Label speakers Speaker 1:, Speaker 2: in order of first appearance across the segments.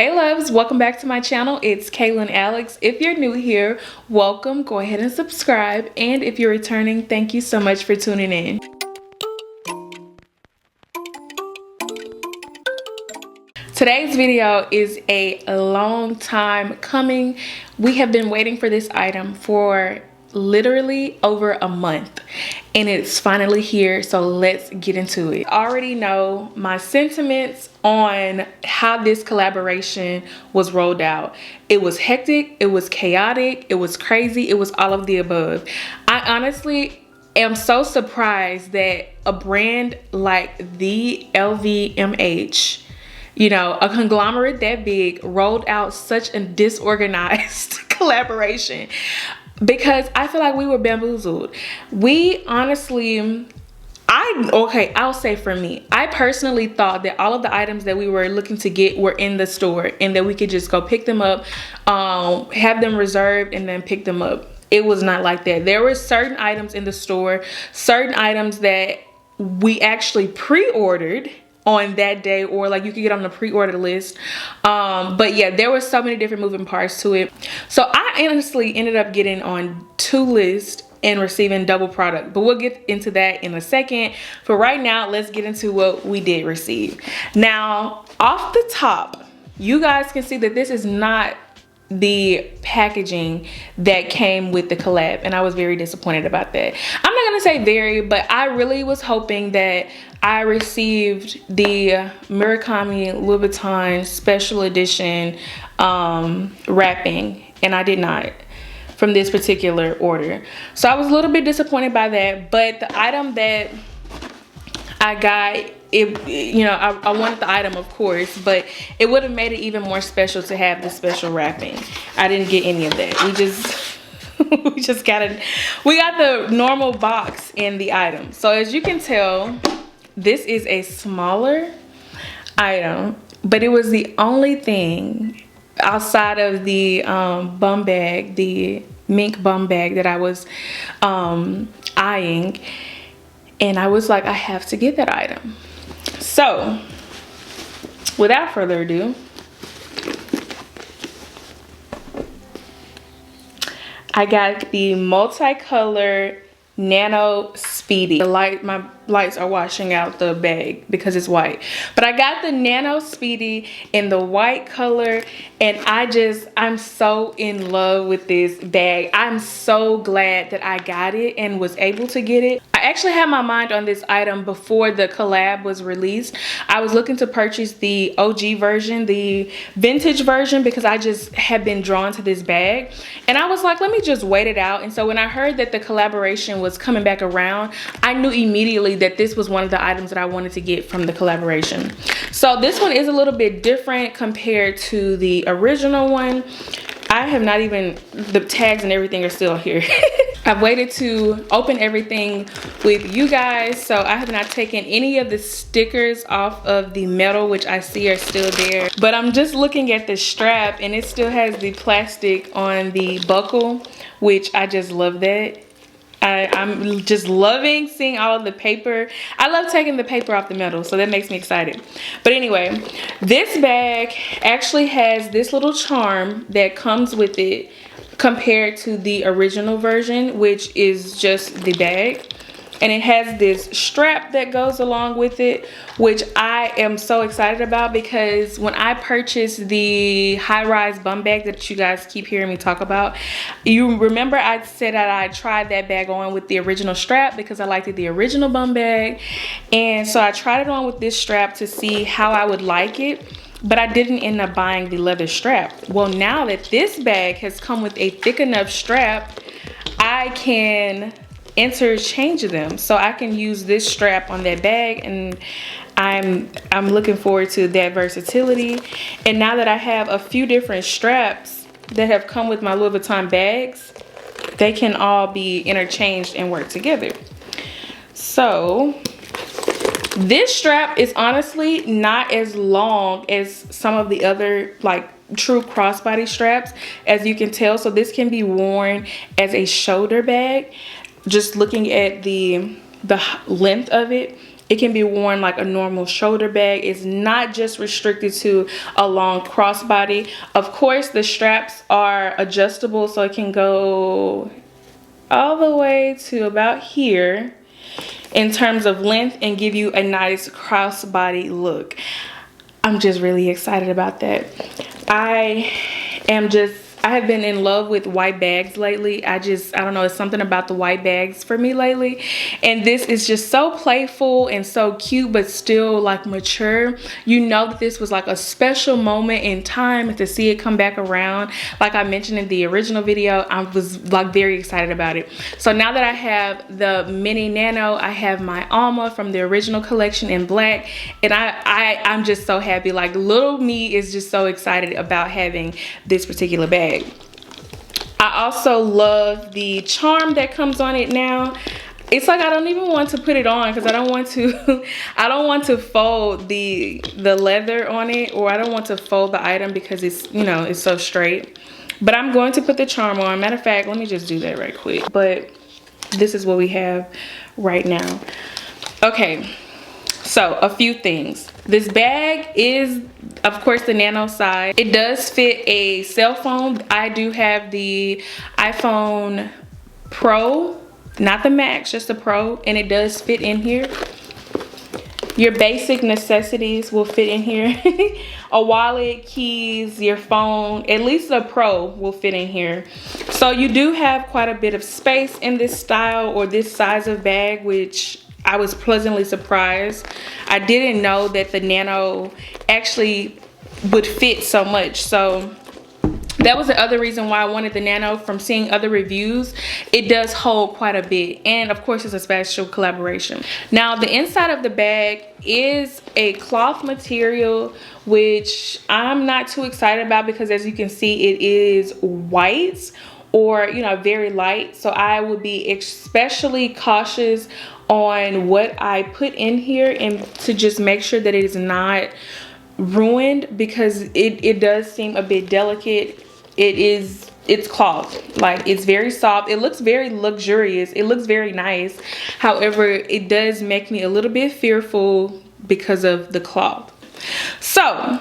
Speaker 1: Hey loves, welcome back to my channel. It's Kaylan Alex. If you're new here, welcome. Go ahead and subscribe. And if you're returning, thank you so much for tuning in. Today's video is a long time coming. We have been waiting for this item for literally over a month and it's finally here, so let's get into it. I already know my sentiments on how this collaboration was rolled out. It was hectic, it was chaotic, it was crazy, it was all of the above. I honestly am so surprised that a brand like the LVMH, you know, a conglomerate that big, rolled out such a disorganized collaboration, because I feel like we were bamboozled. We honestly, I'll say for me, I personally thought that all of the items that we were looking to get were in the store and that we could just go pick them up, have them reserved and then pick them up. It was not like that. There were certain items in the store, certain items that we actually pre-ordered on that day, or like you could get on the pre-order list. But yeah, there were so many different moving parts to it. So I honestly ended up getting on 2 lists and receiving double product, but we'll get into that in a second. For right now, let's get into what we did receive. Now, off the top, you guys can see that this is not the packaging that came with the collab, and I was very disappointed about that. I'm not gonna say very, but I really was hoping that I received the Murakami Louis Vuitton special edition wrapping, and I did not from this particular order. So I was a little bit disappointed by that, but the item that I got, you know, I wanted the item, of course, but it would have made it even more special to have the special wrapping. I didn't get any of that. We got the normal box in the item. So as you can tell, this is a smaller item, but it was the only thing outside of the bum bag, the mink bum bag that I was eyeing. And I was like, I have to get that item. So, without further ado, I got the multicolor Nano Speedy. My lights are washing out the bag because it's white. But I got the Nano Speedy in the white color, and I'm so in love with this bag. I'm so glad that I got it and was able to get it. I actually had my mind on this item before the collab was released. I was looking to purchase the OG version, the vintage version, because I just had been drawn to this bag. And I was like, let me just wait it out. And so when I heard that the collaboration was coming back around, I knew immediately that this was one of the items that I wanted to get from the collaboration. So this one is a little bit different compared to the original one. I have not even, the tags and everything are still here. I've waited to open everything with you guys, so I have not taken any of the stickers off of the metal, which I see are still there. But I'm just looking at the strap, and it still has the plastic on the buckle, which I just love that. I'm just loving seeing all of the paper. I love taking the paper off the metal, so that makes me excited. But anyway, this bag actually has this little charm that comes with it compared to the original version, which is just the bag. And it has this strap that goes along with it, which I am so excited about, because when I purchased the high-rise bum bag that you guys keep hearing me talk about, you remember I said that I tried that bag on with the original strap because I liked the original bum bag. And so I tried it on with this strap to see how I would like it, but I didn't end up buying the leather strap. Well, now that this bag has come with a thick enough strap, I can interchange them, so I can use this strap on that bag, and I'm looking forward to that versatility. And now that I have a few different straps that have come with my Louis Vuitton bags, they can all be interchanged and work together. So this strap is honestly not as long as some of the other like true crossbody straps, as you can tell. So this can be worn as a shoulder bag. Just looking at the length of it, It can be worn like a normal shoulder bag. It's not just restricted to a long crossbody. Of course, the straps are adjustable, so it can go all the way to about here in terms of length and give you a nice crossbody look. I'm just really excited about that. I have been in love with white bags lately. I don't know, it's something about the white bags for me lately. And this is just so playful and so cute, but still like mature. You know that this was like a special moment in time to see it come back around. Like I mentioned in the original video, I was like very excited about it. So now that I have the mini Nano, I have my Alma from the original collection in black. And I'm just so happy. Like little me is just so excited about having this particular bag. I also love the charm that comes on it now. It's like I don't even want to put it on because I don't want to fold the leather on it, or I don't want to fold the item because it's, you know, it's so straight. But I'm going to put the charm on. Matter of fact, let me just do that right quick. But this is what we have right now. Okay, so a few things. This bag is, of course, the Nano size. It does fit a cell phone. I do have the iPhone Pro, not the Max, just the Pro, and it does fit in here. Your basic necessities will fit in here. A wallet, keys, your phone, at least the Pro will fit in here. So you do have quite a bit of space in this style or this size of bag, which I was pleasantly surprised. I didn't know that the Nano actually would fit so much. So that was the other reason why I wanted the Nano. From seeing other reviews, it does hold quite a bit. And of course, it's a special collaboration. Now, the inside of the bag is a cloth material, which I'm not too excited about because as you can see, it is white, or, you know, very light. So I would be especially cautious on what I put in here and to just make sure that it is not ruined, because it does seem a bit delicate. It's cloth, like it's very soft. It looks very luxurious. It looks very nice. However, it does make me a little bit fearful because of the cloth. So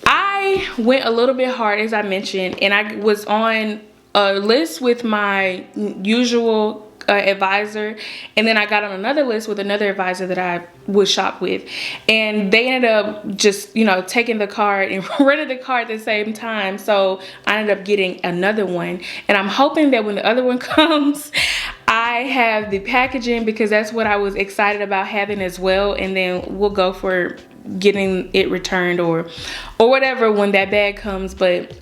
Speaker 1: I went a little bit hard, as I mentioned, and I was on a list with my usual advisor, and then I got on another list with another advisor that I would shop with, and they ended up just, you know, taking the card and renting the card at the same time. So I ended up getting another one, and I'm hoping that when the other one comes, I have the packaging, because that's what I was excited about having as well, and then we'll go for getting it returned or whatever when that bag comes. But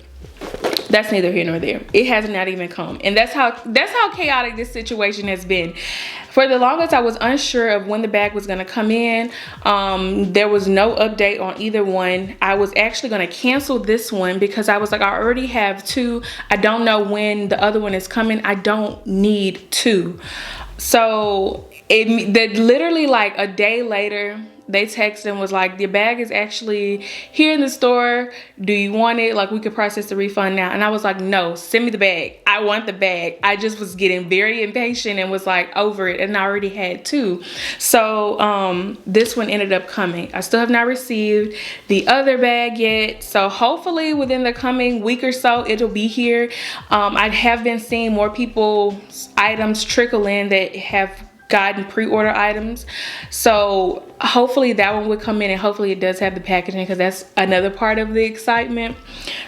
Speaker 1: that's neither here nor there. It has not even come, and that's how chaotic this situation has been. For the longest, I was unsure of when the bag was going to come in. There was no update on either one. I was actually going to cancel this one because I was like, I already have two. I don't know when the other one is coming. I don't need two. So literally like a day later, they texted and was like, the bag is actually here in the store. Do you want it? Like, we could process the refund now. And I was like, no, send me the bag. I want the bag. I just was getting very impatient and was like over it, and I already had two. So this one ended up coming. I still have not received the other bag yet. So hopefully within the coming week or so, it'll be here. I have been seeing more people's items trickle in that have gotten pre-order items, so hopefully that one would come in, and hopefully it does have the packaging, because that's another part of the excitement.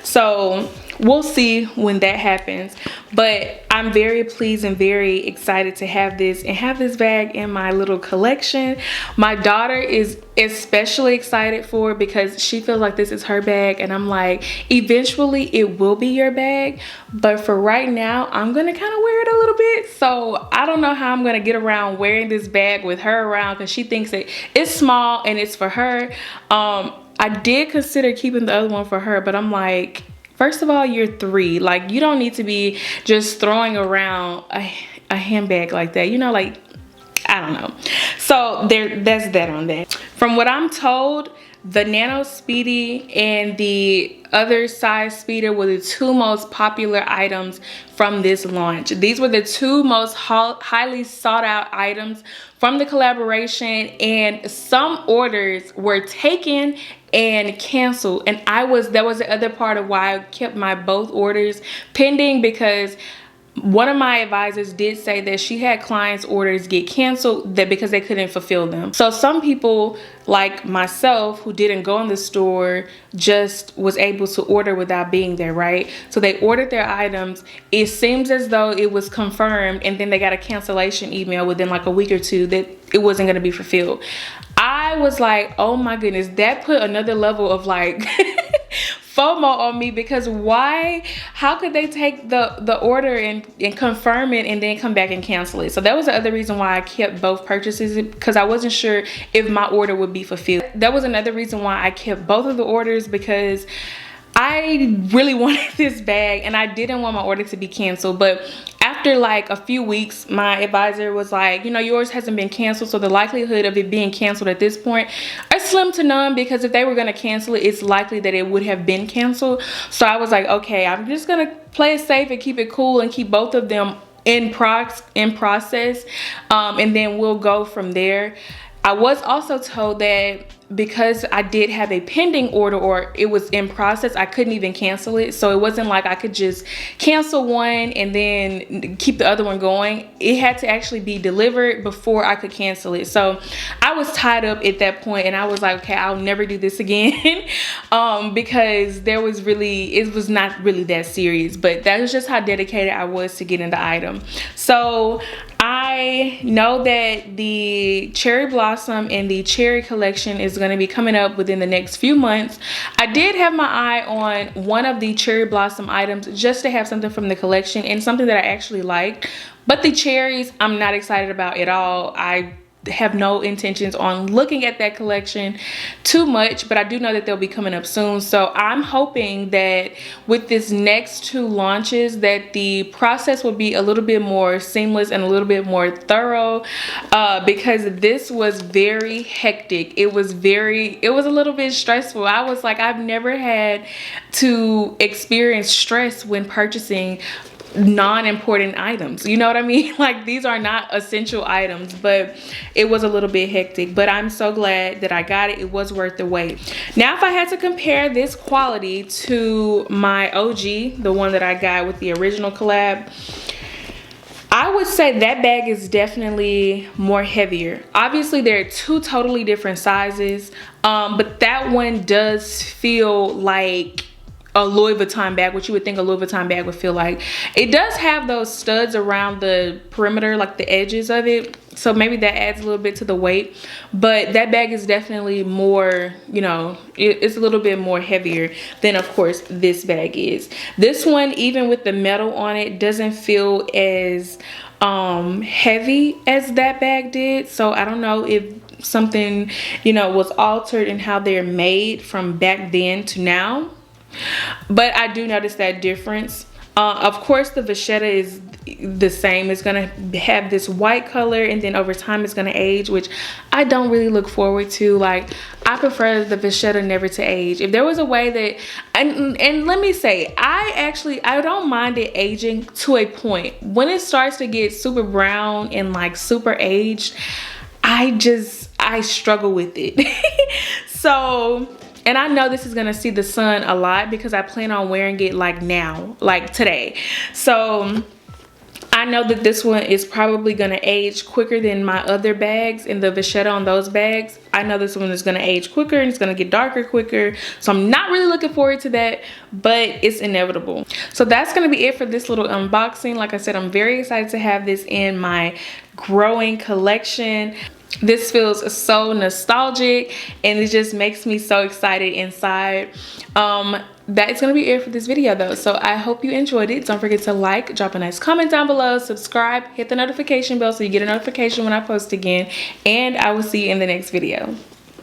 Speaker 1: So we'll see when that happens, but I'm very pleased and very excited to have this and have this bag in my little collection. My daughter is especially excited for it because she feels like this is her bag, and I'm like, eventually it will be your bag, but for right now I'm gonna kind of wear it a little bit. So I don't know how I'm gonna get around wearing this bag with her around, because she thinks that it's small and it's for her. I did consider keeping the other one for her, but I'm like, first of all, you're 3. Like, you don't need to be just throwing around a handbag like that, you know, like, I don't know. So that's that on that. From what I'm told, the Nano Speedy and the other size speeder were the two most popular items from this launch. These were the two most highly sought out items from the collaboration, and some orders were taken and canceled, and that was the other part of why I kept my both orders pending, because one of my advisors did say that she had clients' orders get canceled because they couldn't fulfill them. So some people like myself who didn't go in the store just was able to order without being there, right? So they ordered their items. It seems as though it was confirmed, and then they got a cancellation email within like a week or two that it wasn't going to be fulfilled. I was like, oh my goodness, that put another level of like FOMO on me, because how could they take the order and confirm it and then come back and cancel it? So that was the other reason why I kept both purchases, because I wasn't sure if my order would be fulfilled. That was another reason why I kept both of the orders, because I really wanted this bag and I didn't want my order to be canceled. But after like a few weeks, my advisor was like, you know, yours hasn't been canceled, so the likelihood of it being canceled at this point are slim to none, because if they were going to cancel it, it's likely that it would have been canceled. So I was like, okay, I'm just going to play it safe and keep it cool and keep both of them in process, and then we'll go from there. I was also told that because I did have a pending order, or it was in process, I couldn't even cancel it. So it wasn't like I could just cancel one and then keep the other one going. It had to actually be delivered before I could cancel it. So I was tied up at that point, and I was like, okay, I'll never do this again. Because it was not really that serious, but that was just how dedicated I was to getting the item. So I know that the Cherry Blossom and the Cherry collection is going to be coming up within the next few months. I did have my eye on one of the Cherry Blossom items just to have something from the collection and something that I actually liked. But the cherries, I'm not excited about at all. I have no intentions on looking at that collection too much, but I do know that they'll be coming up soon. So I'm hoping that with this next two launches that the process will be a little bit more seamless and a little bit more thorough, because this was very hectic. It was a little bit stressful. I was like, I've never had to experience stress when purchasing non-important items, you know what I mean? Like, these are not essential items, but it was a little bit hectic. But I'm so glad that I got it. It was worth the wait. Now, if I had to compare this quality to my OG, the one that I got with the original collab, I would say that bag is definitely more heavier. Obviously, there are two totally different sizes, but that one does feel like a Louis Vuitton bag, what you would think a Louis Vuitton bag would feel like. It does have those studs around the perimeter, like the edges of it, so maybe that adds a little bit to the weight. But that bag is definitely more, you know, it's a little bit more heavier than, of course, this bag is. This one, even with the metal on it, doesn't feel as heavy as that bag did. So I don't know if something, you know, was altered in how they're made from back then to now, but I do notice that difference. Of course, the vachetta is the same. It's gonna have this white color, and then over time it's gonna age, which I don't really look forward to. Like, I prefer the vachetta never to age. If there was a way that, and let me say, I don't mind it aging to a point. When it starts to get super brown and like super aged, I struggle with it. So, and I know this is gonna see the sun a lot because I plan on wearing it like now, like today. So I know that this one is probably gonna age quicker than my other bags and the vachetta on those bags. I know this one is gonna age quicker and it's gonna get darker quicker. So I'm not really looking forward to that, but it's inevitable. So that's gonna be it for this little unboxing. Like I said, I'm very excited to have this in my growing collection. This feels so nostalgic and it just makes me so excited inside. That is going to be it for this video though. So I hope you enjoyed it. Don't forget to like, drop a nice comment down below, subscribe, hit the notification bell so you get a notification when I post again, and I will see you in the next video.